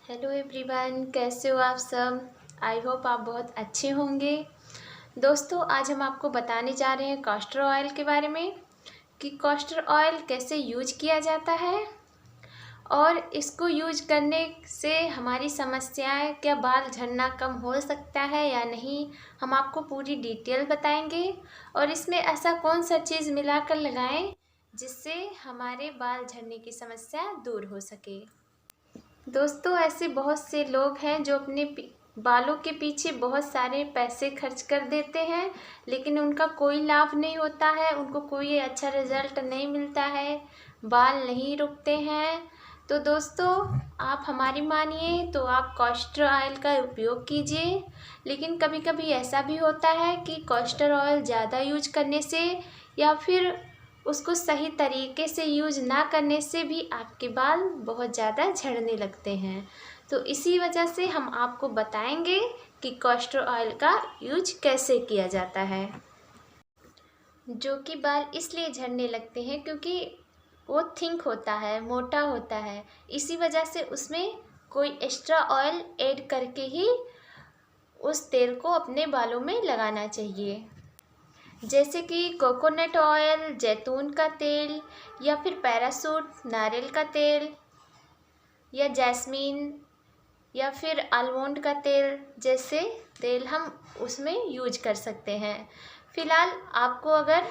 Hello everyone, कैसे हो आप सब। आई होप आप बहुत अच्छे होंगे। दोस्तों, आज हम आपको बताने जा रहे हैं कास्टर ऑयल के बारे में कि कास्टर ऑयल कैसे यूज किया जाता है और इसको यूज करने से हमारी समस्याएं, क्या बाल झड़ना कम हो सकता है या नहीं, हम आपको पूरी डिटेल बताएंगे। और इसमें ऐसा कौन सा चीज़ मिलाकर लगाएं जिससे हमारे बाल झड़ने की समस्या दूर हो सके। दोस्तों, ऐसे बहुत से लोग हैं जो अपने बालों के पीछे बहुत सारे पैसे खर्च कर देते हैं, लेकिन उनका कोई लाभ नहीं होता है, उनको कोई अच्छा रिजल्ट नहीं मिलता है, बाल नहीं रुकते हैं। तो दोस्तों, आप हमारी मानिए तो आप कास्टर ऑयल का उपयोग कीजिए। लेकिन कभी कभी ऐसा भी होता है कि कास्टर ऑयल ज़्यादा यूज करने से या फिर उसको सही तरीके से यूज ना करने से भी आपके बाल बहुत ज़्यादा झड़ने लगते हैं। तो इसी वजह से हम आपको बताएंगे कि कास्टर ऑयल का यूज कैसे किया जाता है। जो कि बाल इसलिए झड़ने लगते हैं क्योंकि वो थिंक होता है, मोटा होता है। इसी वजह से उसमें कोई एक्स्ट्रा ऑयल ऐड करके ही उस तेल को अपने बालों में लगाना चाहिए, जैसे कि कोकोनट ऑयल, जैतून का तेल या फिर पैराशूट नारियल का तेल या जैस्मीन या फिर आलमंड का तेल जैसे तेल हम उसमें यूज कर सकते हैं। फ़िलहाल आपको अगर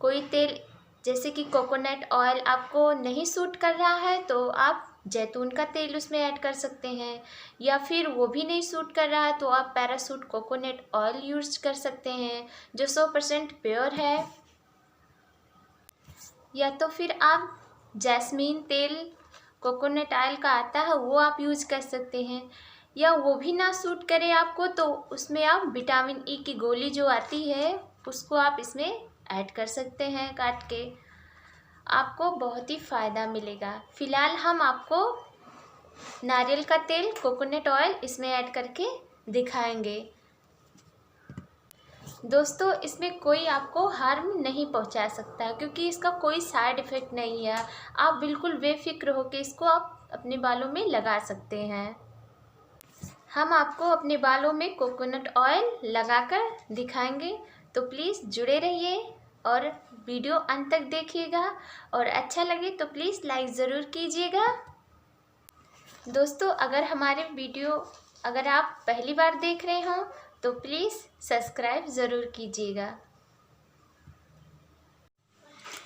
कोई तेल जैसे कि कोकोनट ऑयल आपको नहीं सूट कर रहा है तो आप जैतून का तेल उसमें ऐड कर सकते हैं, या फिर वो भी नहीं सूट कर रहा है तो आप पैराशूट कोकोनट ऑयल यूज कर सकते हैं जो 100% प्योर है। या तो फिर आप जैस्मीन तेल कोकोनट ऑयल का आता है वो आप यूज़ कर सकते हैं। या वो भी ना सूट करे आपको तो उसमें आप विटामिन ई की गोली जो आती है उसको आप इसमें ऐड कर सकते हैं काट के, आपको बहुत ही फ़ायदा मिलेगा। फ़िलहाल हम आपको नारियल का तेल कोकोनट ऑयल इसमें ऐड करके दिखाएंगे। दोस्तों, इसमें कोई आपको हार्म नहीं पहुंचा सकता क्योंकि इसका कोई साइड इफ़ेक्ट नहीं है। आप बिल्कुल बेफिक्र होकर इसको आप अपने बालों में लगा सकते हैं। हम आपको अपने बालों में कोकोनट ऑयल लगाकर दिखाएंगे, तो प्लीज़ जुड़े रहिए और वीडियो अंत तक देखिएगा। और अच्छा लगे तो प्लीज़ लाइक ज़रूर कीजिएगा। दोस्तों, अगर आप पहली बार देख रहे हों तो प्लीज़ सब्सक्राइब ज़रूर कीजिएगा।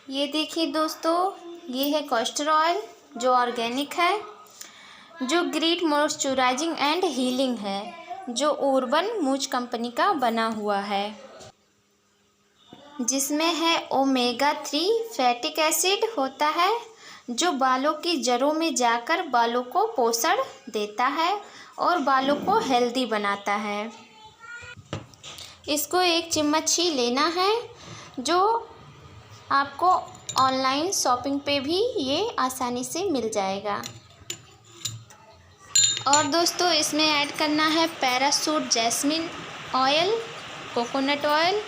ये देखिए दोस्तों, ये है कास्टर ऑयल जो ऑर्गेनिक है, जो ग्रेट मॉइस्चराइजिंग एंड हीलिंग है, जो उर्बन मूज कंपनी का बना हुआ है, जिसमें है ओमेगा 3 फैटिक एसिड होता है जो बालों की जड़ों में जाकर बालों को पोषण देता है और बालों को हेल्दी बनाता है। इसको 1 चम्मच ही लेना है, जो आपको ऑनलाइन शॉपिंग पे भी ये आसानी से मिल जाएगा। और दोस्तों, इसमें ऐड करना है Parachute jasmine oil, coconut oil,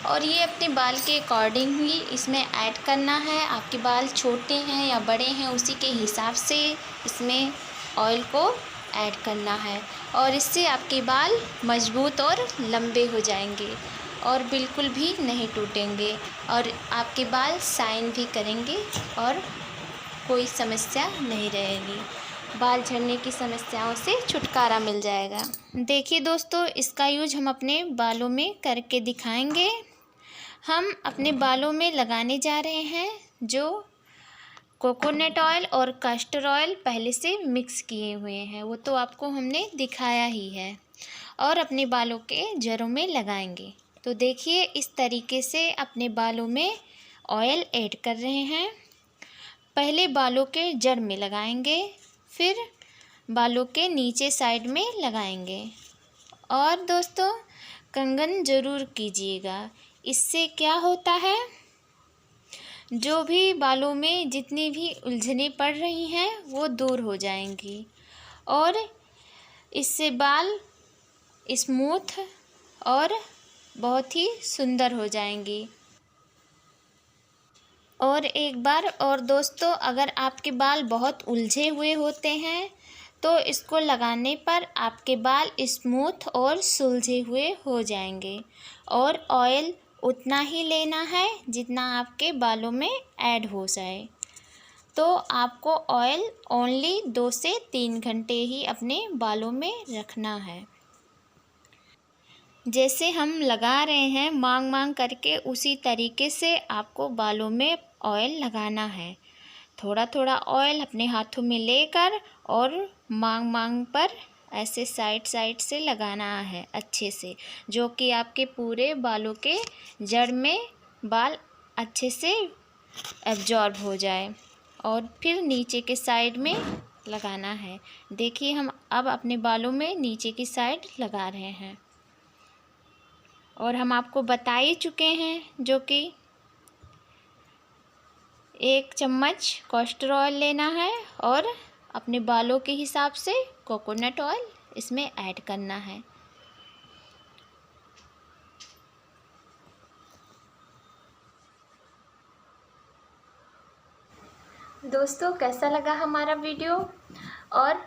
और ये अपने बाल के अकॉर्डिंग ही इसमें ऐड करना है। आपके बाल छोटे हैं या बड़े हैं उसी के हिसाब से इसमें ऑयल को ऐड करना है, और इससे आपके बाल मजबूत और लंबे हो जाएंगे और बिल्कुल भी नहीं टूटेंगे, और आपके बाल शाइन भी करेंगे और कोई समस्या नहीं रहेगी। बाल झड़ने की समस्याओं से छुटकारा मिल जाएगा। देखिए दोस्तों, इसका यूज हम अपने बालों में करके दिखाएंगे। हम अपने बालों में लगाने जा रहे हैं जो कोकोनट ऑयल और कास्टर ऑयल पहले से मिक्स किए हुए हैं, वो तो आपको हमने दिखाया ही है, और अपने बालों के जड़ों में लगाएंगे। तो देखिए, इस तरीके से अपने बालों में ऑयल ऐड कर रहे हैं। पहले बालों के जड़ में लगाएंगे, फिर बालों के नीचे साइड में लगाएंगे। और दोस्तों, कंघन ज़रूर कीजिएगा। इससे क्या होता है, जो भी बालों में जितनी भी उलझनें पड़ रही हैं वो दूर हो जाएंगी, और इससे बाल स्मूथ और बहुत ही सुंदर हो जाएंगी। और एक बार और दोस्तों, अगर आपके बाल बहुत उलझे हुए होते हैं तो इसको लगाने पर आपके बाल स्मूथ और सुलझे हुए हो जाएंगे। और ऑयल उतना ही लेना है जितना आपके बालों में ऐड हो जाए। तो आपको ऑयल ओनली 2 से 3 घंटे ही अपने बालों में रखना है। जैसे हम लगा रहे हैं मांग मांग करके, उसी तरीके से आपको बालों में ऑयल लगाना है। थोड़ा थोड़ा ऑयल अपने हाथों में लेकर और मांग मांग पर ऐसे साइड साइड से लगाना है अच्छे से, जो कि आपके पूरे बालों के जड़ में बाल अच्छे से एब्जॉर्ब हो जाए। और फिर नीचे के साइड में लगाना है। देखिए हम अब अपने बालों में नीचे की साइड लगा रहे हैं। और हम आपको बता ही चुके हैं, जो कि 1 चम्मच कैस्टर ऑयल लेना है और अपने बालों के हिसाब से कोकोनट ऑयल इसमें ऐड करना है। दोस्तों, कैसा लगा हमारा वीडियो? और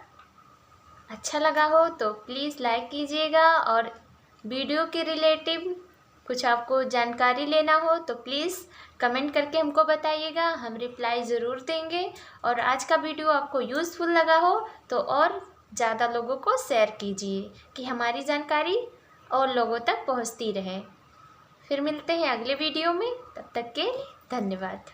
अच्छा लगा हो तो प्लीज़ लाइक कीजिएगा। और वीडियो के रिलेटिव कुछ आपको जानकारी लेना हो तो प्लीज़ कमेंट करके हमको बताइएगा, हम रिप्लाई ज़रूर देंगे। और आज का वीडियो आपको यूज़फुल लगा हो तो और ज़्यादा लोगों को शेयर कीजिए कि हमारी जानकारी और लोगों तक पहुंचती रहे। फिर मिलते हैं अगले वीडियो में, तब तक के लिए धन्यवाद।